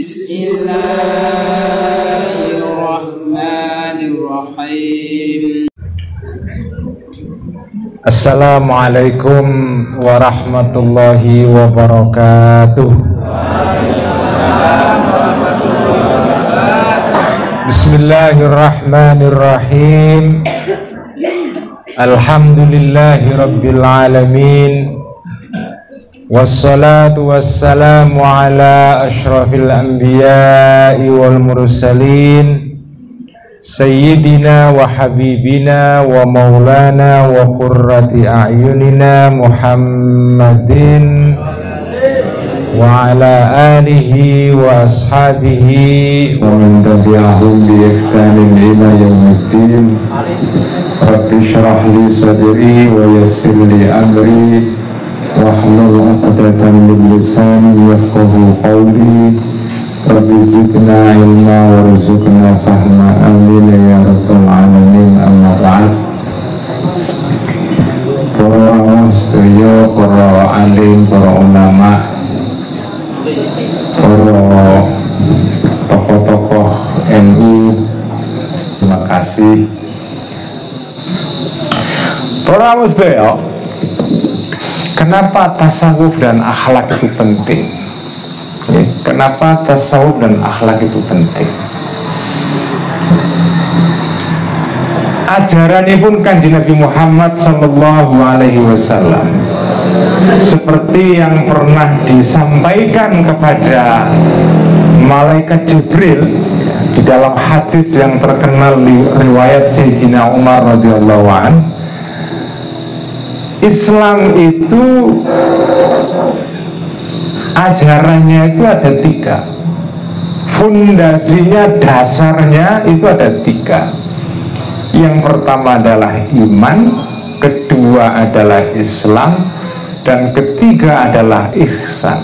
Bismillahirrahmanirrahim. Assalamualaikum warahmatullahi wabarakatuh. Bismillahirrahmanirrahim. Alhamdulillahi rabbil alamin. Wassalatu wassalamu ala ashrafil anbiya'i wal mursalin, sayyidina wa habibina wa maulana wa qurrati a'yunina Muhammadin wa ala alihi wa ashabihi wa man tabi'ahum bi ihsanin ila yaumiddin. Rabbi shrah li sadri wa yassir li amri wahlul 'uqdatam min lisani yafqahu qawli. Rabbi zidna ilma warzuqna fahma, amin ya rabbal alamin. Amma ba'd. Para sedaya, para alim, para ulama, para tokoh-tokoh NU, terima kasih. Para sedaya, kenapa tasawuf dan akhlak itu penting? Kenapa tasawuf dan akhlak itu penting? Ajaranipun Kanjeng Nabi Muhammad sallallahu alaihi wasallam seperti yang pernah disampaikan kepada malaikat Jibril di dalam hadis yang terkenal di riwayat Sayyidina Umar radhiyallahu an. Islam itu ajarannya itu ada 3. Fondasinya, dasarnya itu ada 3. Yang pertama adalah iman, kedua adalah Islam, dan ketiga adalah ihsan.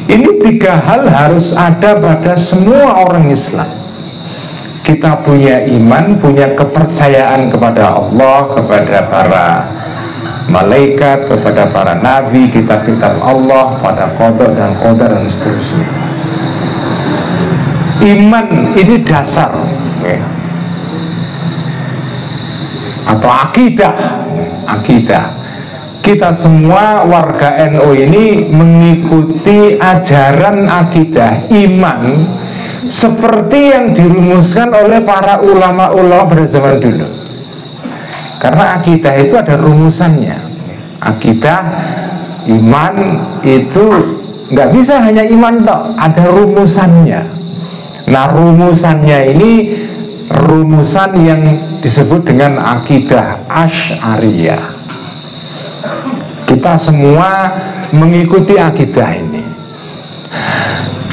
Ini 3 hal harus ada pada semua orang Islam. Kita punya iman, punya kepercayaan kepada Allah, kepada para malaikat, kepada para nabi, kitab-kitab Allah, pada qada dan qadar dan seterusnya. Iman ini dasar, atau akidah. Kita semua warga NU ini mengikuti ajaran akidah iman seperti yang dirumuskan oleh para ulama-ulama pada zaman dulu. Karena akidah itu ada rumusannya. Akidah, iman itu nggak bisa hanya iman toh, ada rumusannya. Nah, rumusannya ini rumusan yang disebut dengan akidah Asy'ariyah. Kita semua mengikuti akidah ini.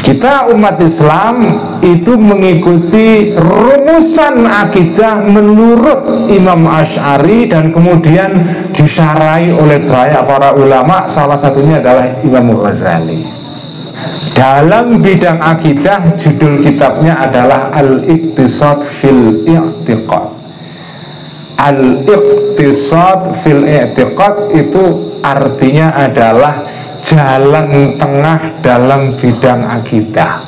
Kita umat Islam itu mengikuti rumusan akidah menurut Imam Asy'ari dan kemudian disyarahi oleh banyak para ulama, salah satunya adalah Imam Ghazali. Dalam bidang akidah, judul kitabnya adalah Al-Iqtisad fil I'tiqad. Al-Iqtisad fil I'tiqad itu artinya adalah jalan tengah dalam bidang akidah.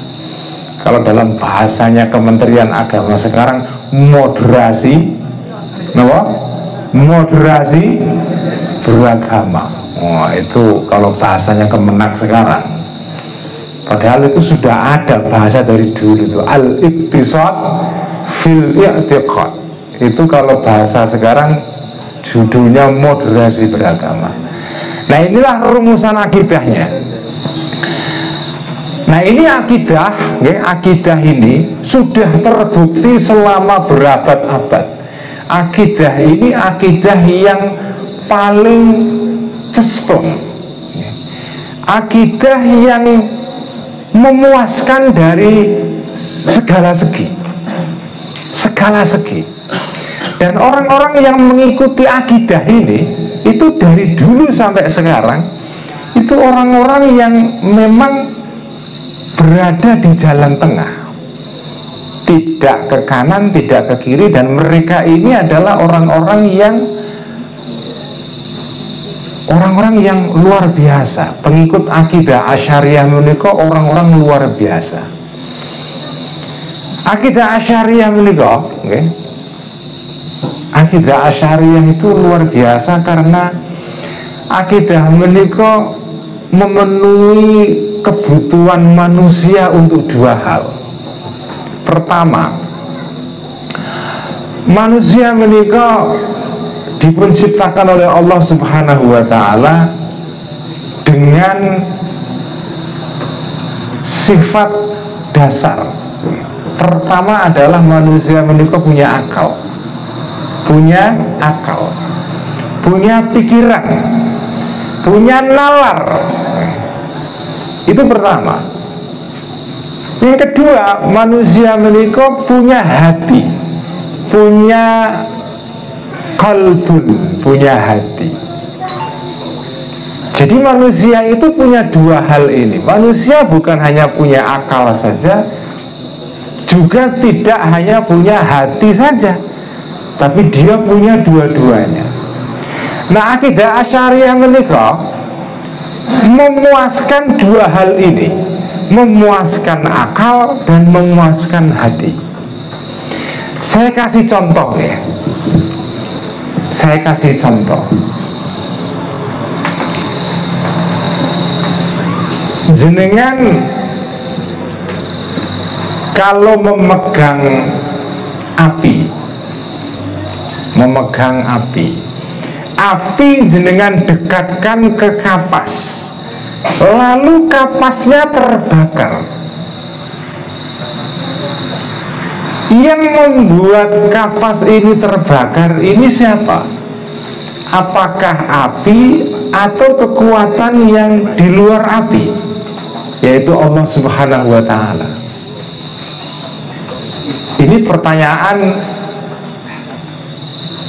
Kalau dalam bahasanya Kementerian Agama sekarang, moderasi, moderasi beragama. Itu kalau bahasanya Kemenak sekarang. Padahal itu sudah ada bahasa dari dulu itu, Al-Iqtisad fil I'tiqad. Itu kalau bahasa sekarang judulnya moderasi beragama. Nah, inilah rumusan akidahnya. Nah, ini akidah, akidah ini sudah terbukti selama berabad-abad. Akidah ini akidah yang paling cesplong, akidah yang memuaskan dari segala segi, dan orang-orang yang mengikuti akidah ini itu dari dulu sampai sekarang itu orang-orang yang memang berada di jalan tengah, tidak ke kanan, tidak ke kiri, dan mereka ini adalah orang-orang yang luar biasa. Pengikut akidah Asy'ariyah menika orang-orang luar biasa. Akidah Asy'ariyah menika, okay. Akidah Asy'ariyah itu luar biasa karena akidah menika memenuhi kebutuhan manusia untuk dua hal. Pertama, manusia menika dipun ciptakan oleh Allah Subhanahu wa taala dengan sifat dasar. Pertama adalah manusia menika punya akal, punya pikiran, punya nalar. Itu pertama. Yang kedua, manusia menika punya hati, punya qalbun, punya hati. Jadi manusia itu punya dua hal ini. Manusia bukan hanya punya akal saja, juga tidak hanya punya hati saja, tapi dia punya dua-duanya. Nah, akidah Asy'ariyah menika memuaskan dua hal ini, memuaskan akal dan memuaskan hati. Saya kasih contoh ya. Saya kasih contoh. Jenengan kalau memegang api jenengan dekatkan ke kapas, lalu kapasnya terbakar. Yang membuat kapas ini terbakar ini siapa? Apakah api atau kekuatan yang di luar api, yaitu Allah Subhanahu wa ta'ala? Ini pertanyaan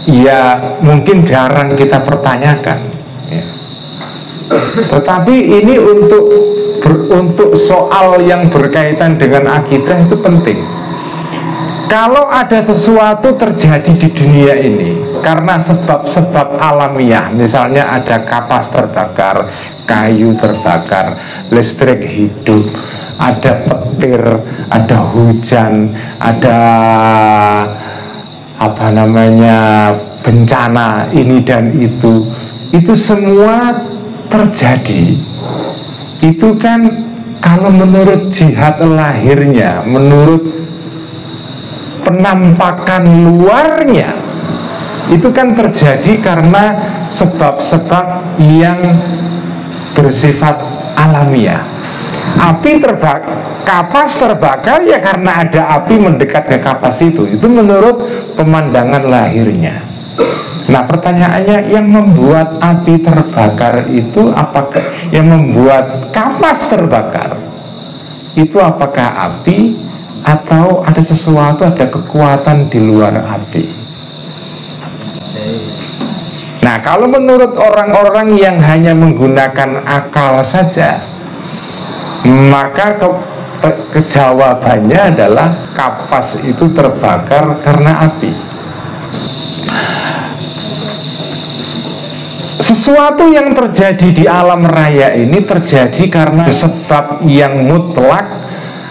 ya mungkin jarang kita pertanyakan ya. Tetapi ini untuk soal yang berkaitan dengan akidah itu penting. Kalau ada sesuatu terjadi di dunia ini karena sebab-sebab alamiah, misalnya ada kapas terbakar, kayu terbakar, listrik hidup, ada petir, ada hujan, ada bencana ini dan itu semua terjadi. Itu kan kalau menurut jihad lahirnya, menurut penampakan luarnya, itu kan terjadi karena sebab-sebab yang bersifat alamiah. Api terbakar, kapas terbakar ya karena ada api mendekat ke kapas itu menurut pemandangan lahirnya. Nah, pertanyaannya, yang membuat api terbakar itu apakah, yang membuat kapas terbakar itu apakah api atau ada sesuatu, ada kekuatan di luar api? Nah, kalau menurut orang-orang yang hanya menggunakan akal saja, maka kejawabannya adalah kapas itu terbakar karena api. Sesuatu yang terjadi di alam raya ini terjadi karena sebab yang mutlak,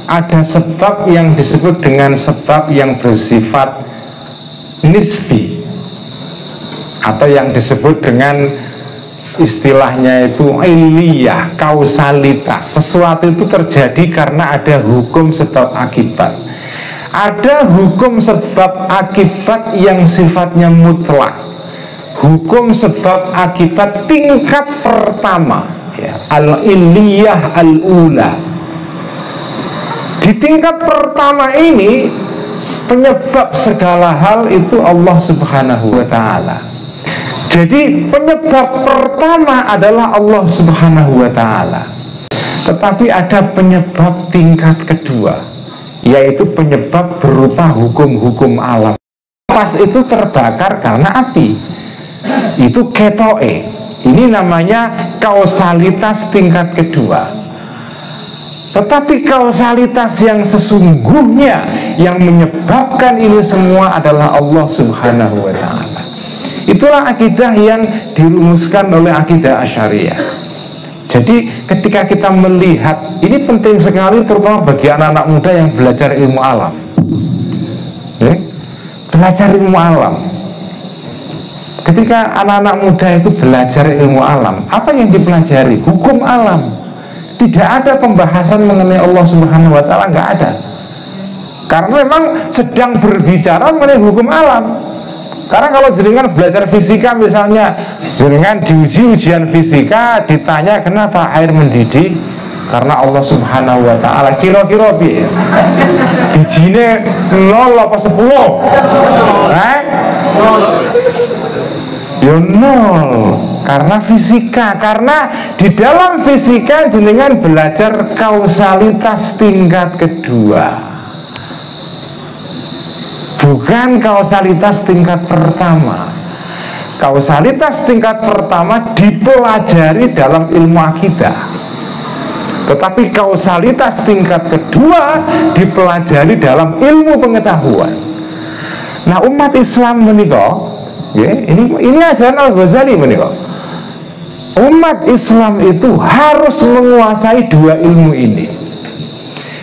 ada sebab yang disebut dengan sebab yang bersifat nisbi, atau yang disebut dengan istilahnya itu iliyah, kausalitas. Sesuatu itu terjadi karena ada hukum sebab akibat. Ada hukum sebab akibat yang sifatnya mutlak, hukum sebab akibat tingkat pertama ya, al-iliyah al-ula. Di tingkat pertama ini penyebab segala hal itu Allah Subhanahu wa ta'ala. Jadi penyebab pertama adalah Allah Subhanahu wa ta'ala. Tetapi ada penyebab tingkat kedua, yaitu penyebab berupa hukum-hukum alam. Kapas itu terbakar karena api, itu ketoe. Ini namanya kausalitas tingkat kedua. Tetapi kausalitas yang sesungguhnya yang menyebabkan ini semua adalah Allah Subhanahu wa ta'ala. Itulah akidah yang dirumuskan oleh akidah Asy'ariyah. Jadi ketika kita melihat, ini penting sekali terutama bagi anak-anak muda yang belajar ilmu alam. Belajar ilmu alam. Ketika anak-anak muda itu belajar ilmu alam, apa yang dipelajari? Hukum alam. Tidak ada pembahasan mengenai Allah Subhanahu wa Ta'ala, nggak ada. Karena memang sedang berbicara mengenai hukum alam. Karena kalau jenengan belajar fisika misalnya, jenengan diuji ujian fisika, ditanya kenapa air mendidih? Karena Allah Subhanahu wa Ta'ala. Kira-kira piye? Bijine 0 apa 10? Ya 0. Karena fisika. Karena di dalam fisika jenengan belajar kausalitas tingkat kedua, bukan kausalitas tingkat pertama. Kausalitas tingkat pertama dipelajari dalam ilmu akidah, tetapi kausalitas tingkat kedua dipelajari dalam ilmu pengetahuan. Nah, umat Islam menikah, ini ajaran Al-Ghazali menikah. Umat Islam itu harus menguasai dua ilmu ini.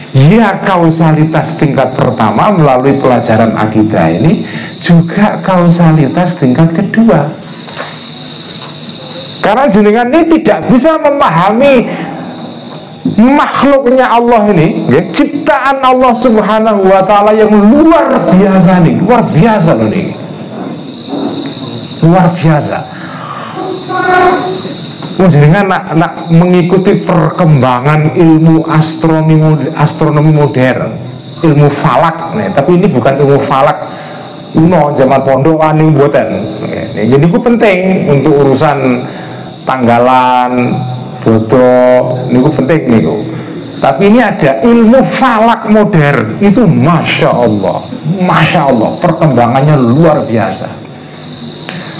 Ya, kausalitas tingkat pertama melalui pelajaran akidah ini, juga kausalitas tingkat kedua. Karena jenengan ini tidak bisa memahami makhluknya Allah ini, ciptaan Allah Subhanahu wa Ta'ala yang luar biasa nih, luar biasa loh nih, luar biasa. Jenengan nak mengikuti perkembangan ilmu astronomi modern, ilmu falak nih, tapi ini bukan ilmu falak zaman pondokan nih buatan. Jadi itu penting untuk urusan tanggalan foto, ini penting nih. Tapi ini ada ilmu falak modern, itu masya Allah, perkembangannya luar biasa.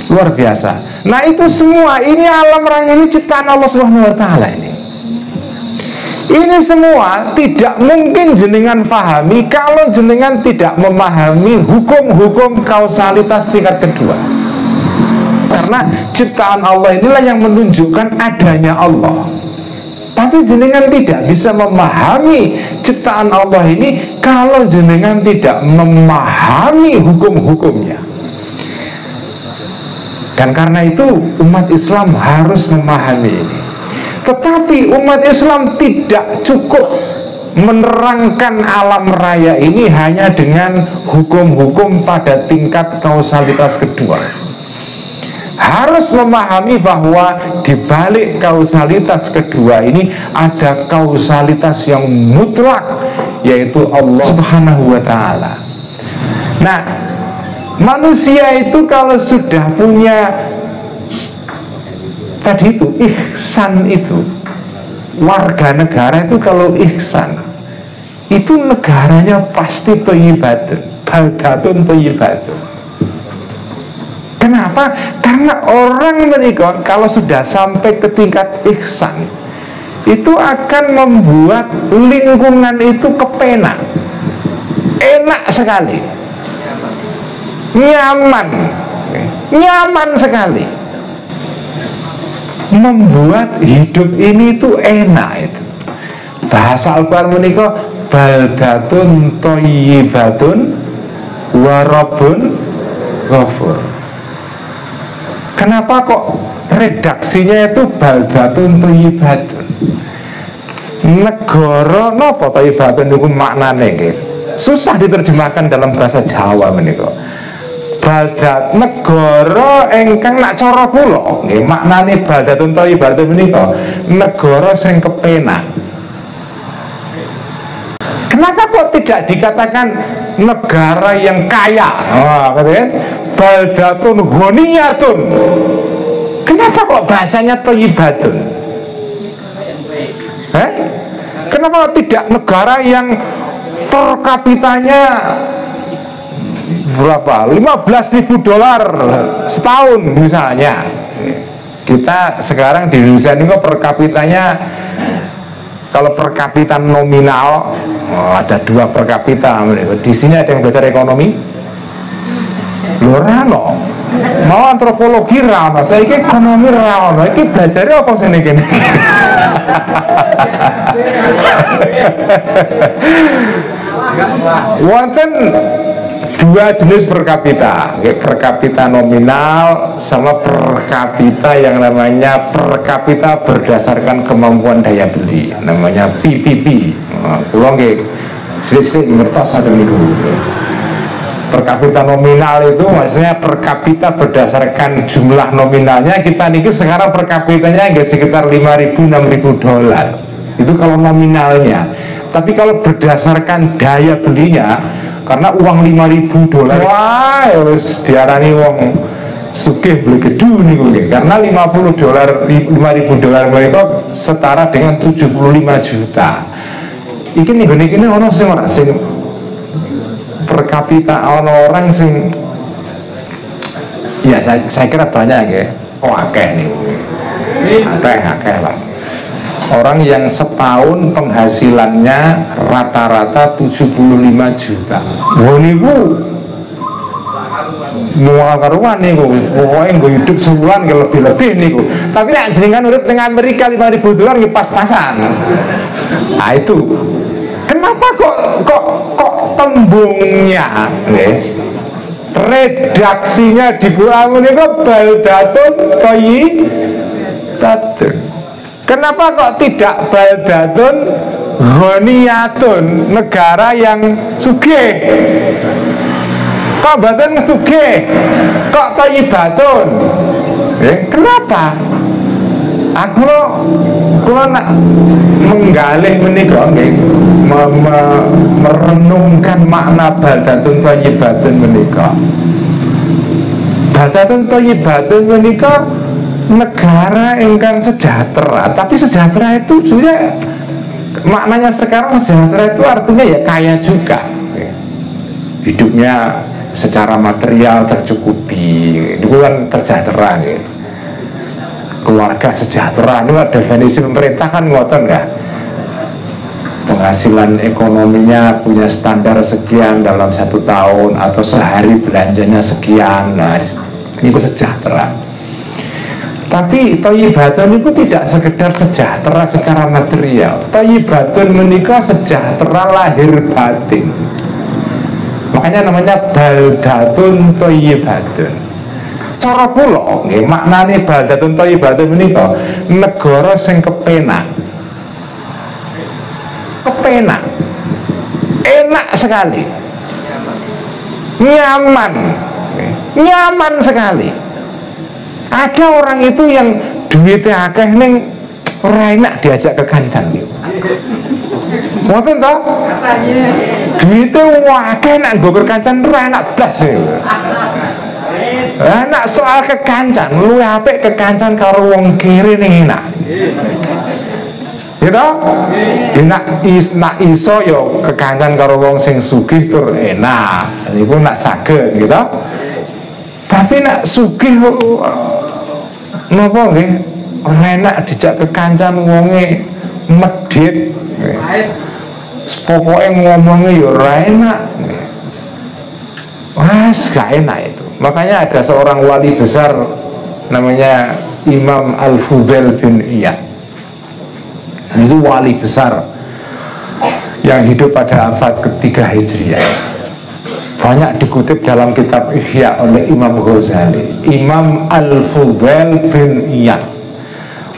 Luar biasa. Nah, itu semua, ini alam raya ini ciptaan Allah Subhanahu wa Ta'ala ini. Ini semua tidak mungkin jenengan pahami kalau jenengan tidak memahami hukum-hukum kausalitas tingkat kedua. Karena ciptaan Allah inilah yang menunjukkan adanya Allah. Tapi jenengan tidak bisa memahami ciptaan Allah ini kalau jenengan tidak memahami hukum-hukumnya. Dan karena itu umat Islam harus memahami ini. Tetapi umat Islam tidak cukup menerangkan alam raya ini hanya dengan hukum-hukum pada tingkat kausalitas kedua. Harus memahami bahwa di balik kausalitas kedua ini ada kausalitas yang mutlak, yaitu Allah Subhanahu wa Ta'ala. Nah, manusia itu kalau sudah punya tadi itu ihsan, itu warga negara itu kalau ihsan itu negaranya pasti thayyibatun, baldatun thayyibatun. Kenapa? Karena orang menikah kalau sudah sampai ke tingkat ihsan itu akan membuat lingkungan itu kepenak, enak sekali, nyaman sekali, membuat hidup ini tuh enak. Itu bahasa Al-Quran menikah baldatun thayyibatun wa rabbun ghafur. Kenapa kok redaksinya itu baldatun thayyibatun? Negara napa thayyibatun itu maknane nggih susah diterjemahkan dalam bahasa Jawa menika. Baldat negara engkang nak cara kula nggih maknane baldatun thayyibatun menika negara sing kepenak. Kenapa kok tidak dikatakan negara yang kaya? Katanya baldatun ghaniyatun. Kenapa kok bahasanya thayyibatun? Kenapa tidak negara yang per kapitanya berapa? $15.000 setahun misalnya. Kita sekarang di Indonesia ini kok per kapitanya, kalau per kapita nominal ada 2 per kapita. Di sini ada yang belajar ekonomi? Lorano. Mau antropologi rano, saya ini ekonomi rano. Ini belajarnya apa sih ini? Wonten dua jenis per kapita, per kapita nominal sama per kapita yang namanya per kapita berdasarkan kemampuan daya beli, namanya PPP. Pulang ke sisi ngertos satu minggu. Per kapita nominal itu maksudnya per kapita berdasarkan jumlah nominalnya. Kita niki sekarang per kapitanya sekitar 5.000-6.000 dolar. Itu kalau nominalnya. Tapi kalau berdasarkan daya belinya, karena uang 5.000 dolar, wah, harus diarani uang sugih beli gedung nih gue. Karena 5.000 dolar mereka setara dengan 75 juta. Iki nih gini ono sing per kapita ono orang sing, ya saya kira banyak ya. Oh akeh nih, akeh lah. Orang yang setahun penghasilannya rata-rata 75 juta. Wah niku mual karuan niku. Pokoknya gue hidup sebulan ke lebih-lebih niku. Tapi nek jenengan urip dengan Amerika 5.000 dolar nggih pas-pasan. Nah itu. Kenapa kok tembungnya redaksinya dikurangi niku baldatun thayyibatun. Kenapa kok tidak baldatun ghaniyatun, negara yang sugih? Kok batin sugih? Kok thayyibatun? Kenapa? Aku nak menggalih menika nggih, merenungkan makna baldatun thayyibatun menika. Baldatun thayyibatun menika negara ingkang sejahtera, tapi sejahtera itu sebenarnya maknanya sekarang sejahtera itu artinya ya kaya juga, hidupnya secara material tercukupi, itu kan tersejahtera gitu. Keluarga sejahtera itu definisi pemerintah kan ngoten nggak? Penghasilan ekonominya punya standar sekian dalam 1 tahun atau sehari belanjanya sekian, nah ini sejahtera. Tapi thayyibatun itu tidak sekedar sejahtera secara material. Thayyibatun menikah sejahtera lahir batin. Makanya namanya baldatun thayyibatun. Cara kula nggih maknane baldatun thayyibatun menika negara sing kepenak. Kepenak. Enak sekali. Nyaman. Nyaman sekali. Ada orang itu yang duitnya akeh ning ora enak diajak ke kancan gitu. Ngoten to? Duitnya akeh nek nggo ke kancan ora enak blas gitu. Nak soal kekancan, lu apik kekancan karo wong kiri ning enak. Gitu? Nak iso yo kekancan karo wong sing sugih tur enak. Niku nak saged gitu. Tapi nak sugih napa nggih ora enak dijak kekancan wonge medhit. Pokoke ngomongnya ya ora enak. Wes gak enak itu. Makanya ada seorang wali besar namanya Imam Al-Fudail bin Iyad. Itu wali besar yang hidup pada abad ketiga Hijriah. Banyak dikutip dalam kitab Ihya oleh Imam Ghazali. Imam Al-Fudail bin Iyad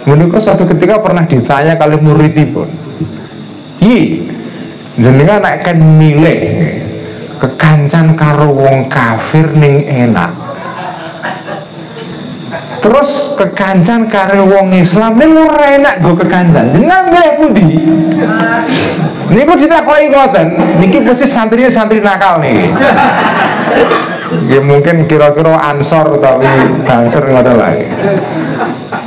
menika suatu ketika pernah ditanya kali muridipun, jenengan nek kan milih kekancan karo wong kafir ning enak, terus kekancan karo wong Islam ning ora enak go kekancan, jenengan milih pundi? Niku ditakoki ngoten, niki pasti santri nakal nih. Ya mungkin kira-kira ansor utawi bangser ngoten lagi.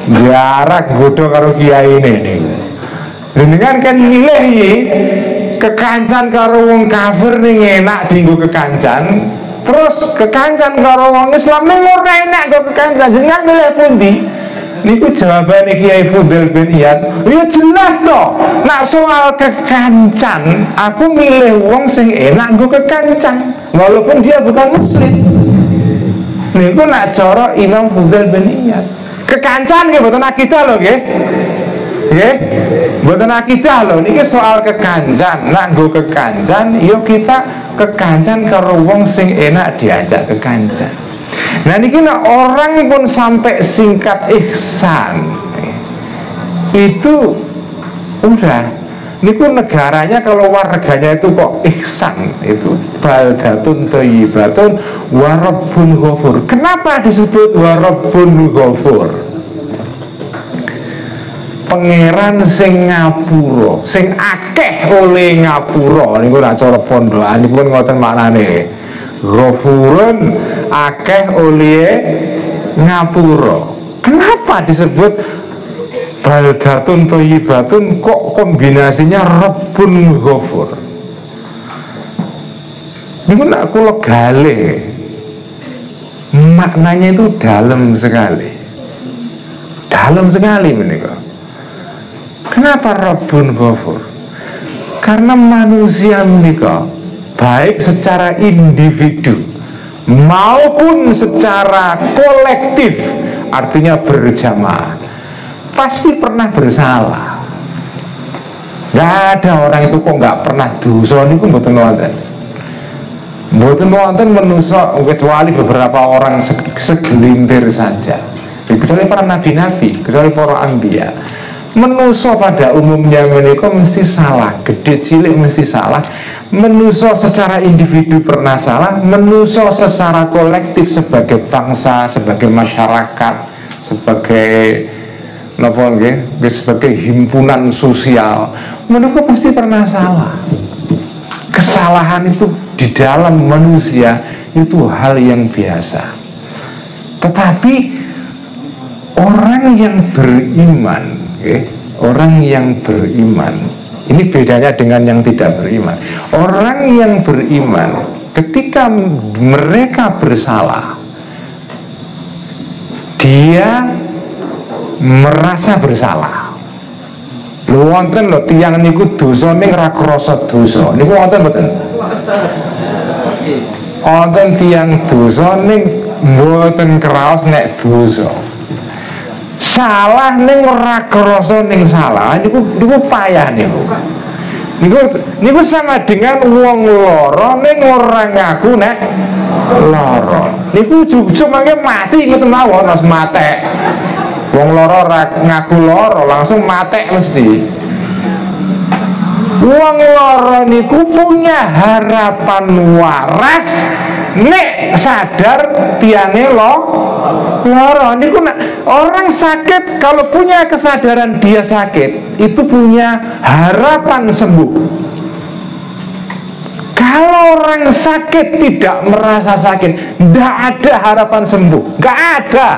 Jarak godho karo kiai ini. Jenengan kan milih iki kekancan karo wong kafir ning enak dienggo kekancan, terus kekancan karo wong Islam ning ora enak go kekancan, jenengan milih pundi? Niku jawabane Kiai Fudail bin Iyad, ya jelas toh. Nak soal kekancan, aku milih wong sing enak nggo kekancan, walaupun dia bukan muslim. Niku nak cara Imam Fudail bin Iyad. Kekancan nggih mboten akidah lho nggih. Nggih. Mboten akidah lho, niki soal kekancan. Nak nggo kekancan, yo kita kekancan karo wong sing enak diajak kekancan. Nah niki nak orang pun sampai singkat ihsan, itu udah niku negaranya kalau warganya itu kok ihsan, itu baldatun thayyibatun wa rabbun ghafur. Kenapa disebut wa rabbun ghafur? Pangeran sing ngapura, sing akeh oleh ngapura. Niku nak cara pondokan nipun ngoten maknane. Ghafurun akeh oleh ngapura. Kenapa disebut baldatun thayyibatun, kok kombinasinya Rabbun Ghafur? Niku nak kula gale, maknanya itu dalam sekali. Dalam sekali menika. Kenapa Rabbun Ghafur? Karena manusia menika baik secara individu maupun secara kolektif, artinya berjamaah, pasti pernah bersalah. Gak ada orang itu kok gak pernah dosa niku mboten wonten. Mboten wonten manusa kecuali beberapa orang segelintir saja. Kecuali para nabi-nabi, kecuali para anbiya. Manusa pada umumnya menika mesti salah, gede cilik mesti salah. Manusa secara individu pernah salah, manusa secara kolektif sebagai bangsa, sebagai masyarakat, sebagai napa nggih, sebagai himpunan sosial, mereka pasti pernah salah. Kesalahan itu di dalam manusia itu hal yang biasa. Tetapi orang yang beriman, orang yang beriman, ini bedanya dengan yang tidak beriman. Orang yang beriman ketika mereka bersalah, dia merasa bersalah. Lho wonten lho tiyang niku dosa ning ra krasa dosa. Niku wonten mboten? Wonten tiyang dosa ning mboten kraos nek dosa. Salah ning ora krasa ning salah. Niku payah niku. Niku sama dengan wong lara ning ora ngaku nek lara. Niku ujug-ujug mangke mati ngoten mawon Mas matek. Wong loro ngaku loro langsung matek mesti. Wong loro niku punya harapan waras nek sadar tiange loro. Niku orang sakit kalau punya kesadaran dia sakit, itu punya harapan sembuh. Kalau orang sakit tidak merasa sakit, tidak ada harapan sembuh, nggak ada.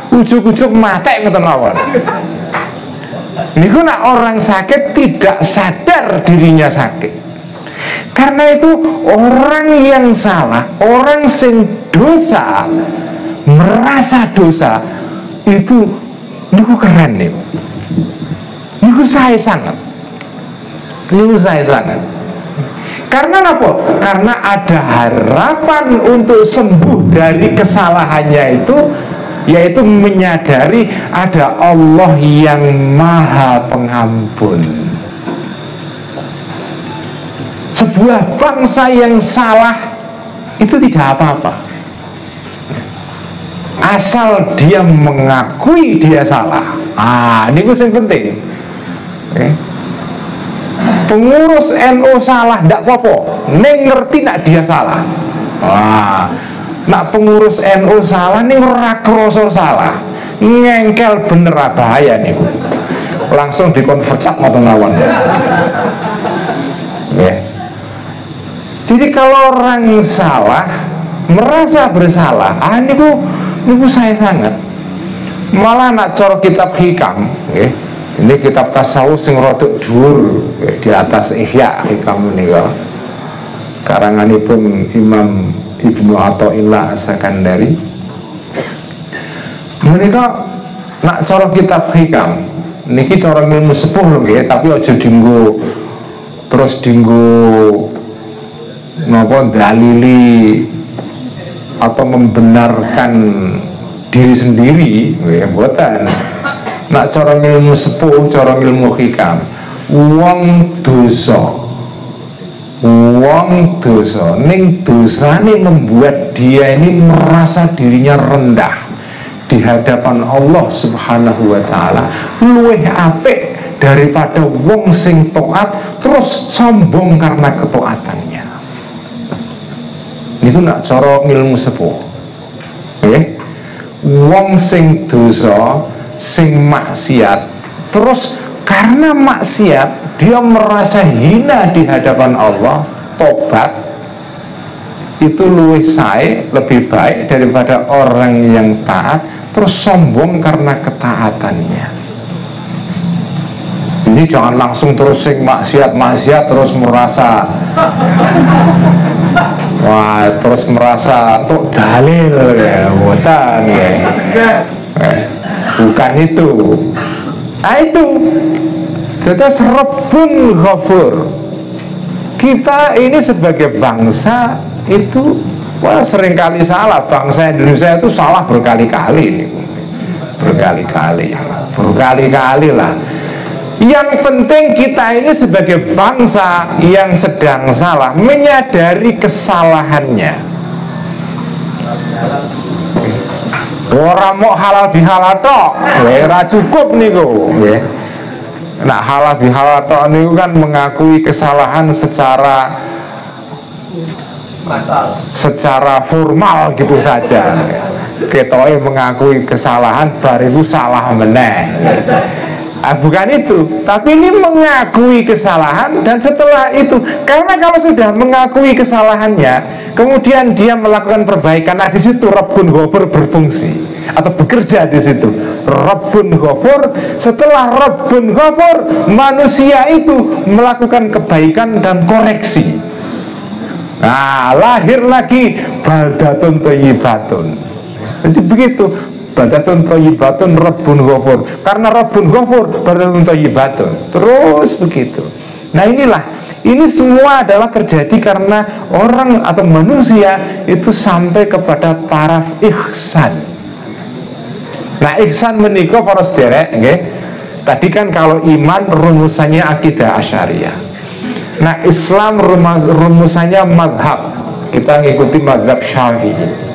Ujuk-ujuk matek ngoten mawon. Niku nak orang sakit tidak sadar dirinya sakit. Karena itu orang yang salah, orang sing dosa, merasa dosa, itu niku keren niku. Niku saya sangat. Karena apa? Karena ada harapan untuk sembuh dari kesalahannya itu, yaitu menyadari ada Allah yang Maha Pengampun. Sebuah bangsa yang salah itu tidak apa-apa, asal dia mengakui dia salah. Ini yang penting. Pengurus NU salah tidak apa-apa, neng ngerti nak dia salah. Nak pengurus NU salah nih ora krasa salah, ngengkel bener bahaya nih, langsung dikonversak ngoten mawon. Jadi kalau orang salah merasa bersalah, niku saya sangat. Malah nak cor kitab hikam, ini kitab tasawuf sing rodok dhuwur di atas Ihya hikam menika. Karanganipun Imam Ibnu Athaillah As-Sakandari. Menika nak cara kitab hikam niki cara ilmu sepuh lho nggih, tapi aja dinggo terus dinggo napa dalili atau membenarkan diri sendiri, nggih mboten. nak cara ilmu sepuh, cara ilmu hikam, wong dosa ning dosane membuat dia ini merasa dirinya rendah di hadapan Allah Subhanahu wa taala, luwih apik daripada wong sing taat terus sombong karena ketaatannya. Niku nak cara ilmu sepuh. Wong sing dosa, sing maksiat, terus karena maksiat dia merasa hina di hadapan Allah, tobat itu lebih baik daripada orang yang taat terus sombong karena ketaatannya. Ini jangan langsung terus sing maksiat terus merasa wah, terus merasa tuh dalil ya, bukan ya. Bukan itu. Nah itu kita Rabbun Ghafur. Kita ini sebagai bangsa itu wah seringkali salah. Bangsa Indonesia itu salah berkali-kali. Berkali-kali lah. Yang penting kita ini sebagai bangsa yang sedang salah menyadari kesalahannya. Orang mau halal bihalal tok, ora cukup niku. Nah halal bihalal tok niku kan mengakui kesalahan secara formal gitu saja. Ketoke mengakui kesalahan bariku salah meneh. Bukan itu, tapi ini mengakui kesalahan dan setelah itu, karena kalau sudah mengakui kesalahannya, kemudian dia melakukan perbaikan, nah di situ Rabbun Ghafur berfungsi atau bekerja di situ. Rabbun Ghafur, setelah Rabbun Ghafur, manusia itu melakukan kebaikan dan koreksi. Nah, lahir lagi baldatun thayyibatun. Jadi begitu. Baldatun thayyibatun Rabbun Ghafur. Karena Rabbun Ghafur baldatun thayyibatun. Terus begitu. Nah ini semua adalah terjadi karena orang atau manusia itu sampai kepada taraf ihsan. Nah ihsan menika para sederek nggih. Tadi kan kalau iman rumusannya akidah Asy'ariyah. Nah Islam rumusannya mazhab. Kita ngikuti mazhab Syafi'i.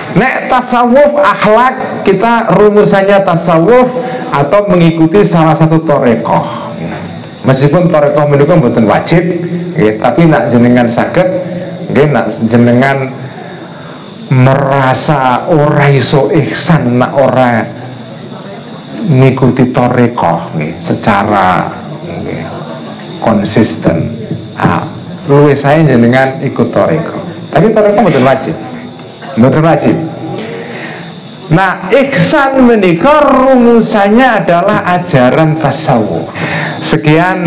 Nek tasawuf akhlak kita rumusannya tasawuf atau mengikuti salah satu thariqah. Meskipun thariqah menika mboten wajib, tapi nak jenengan saged, nak jenengan merasa ora iso ihsan nak ora ngikuti thariqah secara konsisten. Luwih saya jenengan ikut thariqah. Tapi thariqah mboten wajib. Nah ihsan menikah rumusannya adalah ajaran tasawuf. Sekian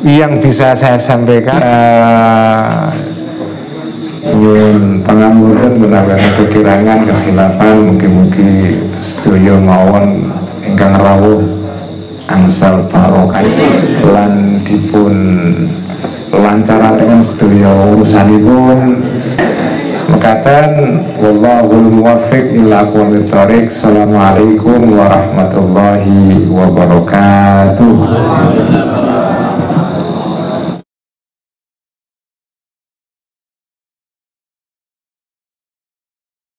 yang bisa saya sampaikan. Nyun pangapunten menawi kekirangan kehilapan, mugi-mugi sedaya mawon ingkang rawuh angsal barokah lan dipun lancaraken sedaya urusanipun. Mekaten wallahul muwaffiq ila aqwamit thoriq. Assalamualaikum warahmatullahi wabarakatuh.